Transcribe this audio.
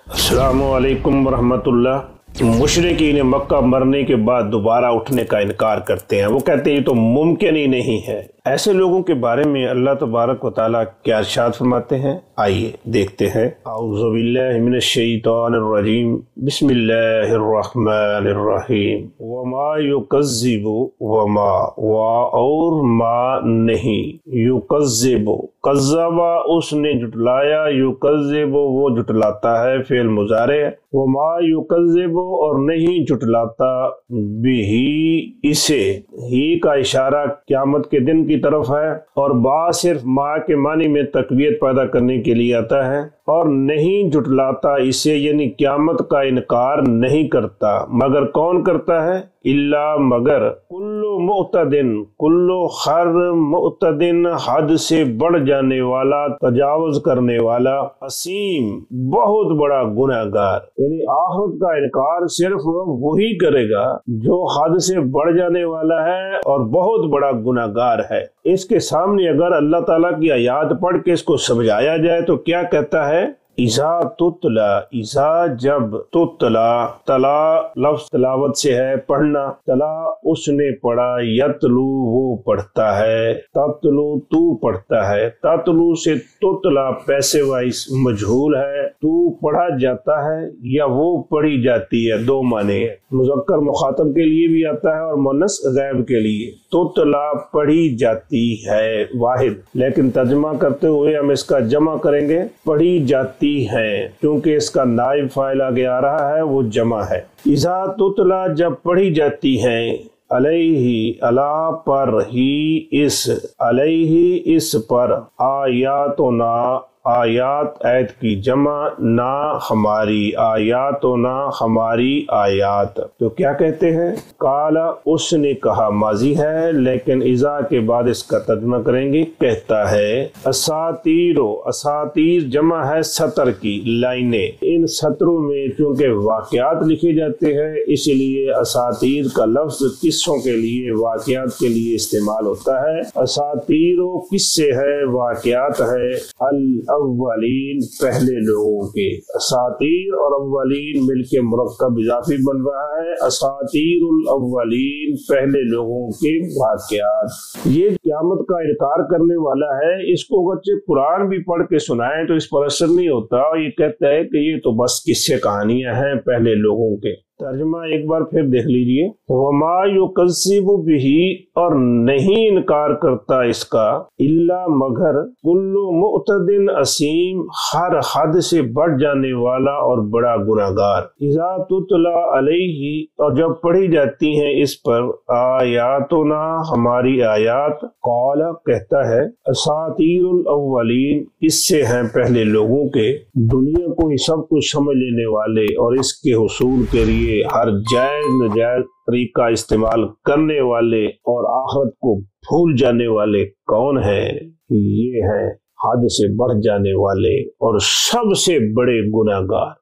अस्सलामु अलैकुम वरहमतुल्लाह। मुशरिकीन मक्का मरने के बाद दोबारा उठने का इनकार करते हैं। वो कहते हैं ये तो मुमकिन ही नहीं है। ऐसे लोगों के बारे में अल्लाह तबारक व तआला क्या इरशाद फरमाते हैं, आइए देखते हैं। औज़ु बिल्लाहि मिनश शैतानिर रजीम, बिस्मिल्लाहिर रहमानिर रहीम। वमा युकज़्ज़िबु वमा वा और मा नहीं, युकज़्ज़िबु कज़्ज़बा उसने जुटलाया, युकज़्ज़िबु वो जुटलाता है, फेल मुज़ारे। वमा युकज़्ज़िबु और नहीं जुटलाता, बिही इसे, ही का इशारा क़यामत के दिन की तरफ है, और बा सिर्फ मा के मानी में तक़वियत पैदा करने के लिए आता है। और नहीं जुटलाता इसे यानी क़यामत का इनकार नहीं करता, मगर कौन करता है? इल्ला मगर कुल्लु मुअतदिन, कुल्लु हर मुअतदिन हद से बढ़ जाने वाला, तजावुज करने वाला, असीम बहुत बड़ा गुनहगार। यानी आखिरत का इनकार सिर्फ वही करेगा जो हद से बढ़ जाने वाला है और बहुत बड़ा गुनहगार है। इसके सामने अगर अल्लाह ताला की आयत पढ़ के इसको समझाया जाए तो क्या कहता है? इज़ा तुतला, इज़ा जब, तुतला तला लफ्ज़ तलावत से है पढ़ना, तला उसने पढ़ा, यतलू वो पढ़ता है, ततलू तू पढ़ता है, ततलू से तुतला पैसे वाइस मजहूल है, तू पढ़ा जाता है या वो पढ़ी जाती है, दो माने है। मुज़क्कर मुखातब के लिए भी आता है और मुअन्नस गैब के लिए। तुतला पढ़ी जाती है वाहिद, लेकिन तर्जुमा करते हुए हम इसका जमा करेंगे, पढ़ी जाती है, क्योंकि इसका नाइब फाइल आगे आ रहा है, वो जमा है। इज़ा तुतला जब पढ़ी जाती है, अलैहि अला पर ही इस, अलैहि इस पर, आयातुना आयात ऐत की जमा, ना हमारी आयात ना हमारी आयात। तो क्या कहते हैं? काला उसने कहा माजी है, लेकिन इज़ा के बाद इसका तर्जुमा करेंगे, कहता है असातीरो, असातीर जमा है सतर की, लाइनें। इन सतरों में चूंकि वाक़यात लिखे जाते हैं इसलिए असातीर का लफ्ज़ किस्सों के लिए, वाक़यात के लिए इस्तेमाल होता है। असातीरो किस्से है, वाक़यात है। अल अव्वलीन पहले लोगों के, असातीर और अव्वलीन मिलके मुरक्कब इजाफी बन रहा है। असातीरुल अव्वलीन पहले लोगों के वाक़यात। ये क़यामत का इनकार करने वाला है, इसको बच्चे कुरान भी पढ़ के सुनाएं तो इस पर असर नहीं होता। ये कहता है कि ये तो बस किस्से कहानियां हैं पहले लोगों के। तर्जुमा एक बार फिर देख लीजिए। वमा युकज़्ज़िबु बिही और नहीं इनकार करता इसका, इल्ला मगर, कुल्लु मुअतदिन असीम हर हद से बढ़ जाने वाला और बड़ा गुनहगार। इज़ा तुतला अलैहि और जब पढ़ी जाती हैं इस पर, आयातुना हमारी आयात, क़ाला कहता है असातीरुल अव्वलीन किस्से हैं पहले लोगों के। दुनिया को ही सब कुछ समझ लेने वाले और इसके हुसूल के लिए हर जायज नजायज तरीका इस्तेमाल करने वाले और आखिरत को भूल जाने वाले कौन है? ये है हद से बढ़ जाने वाले और सबसे बड़े गुनहगार।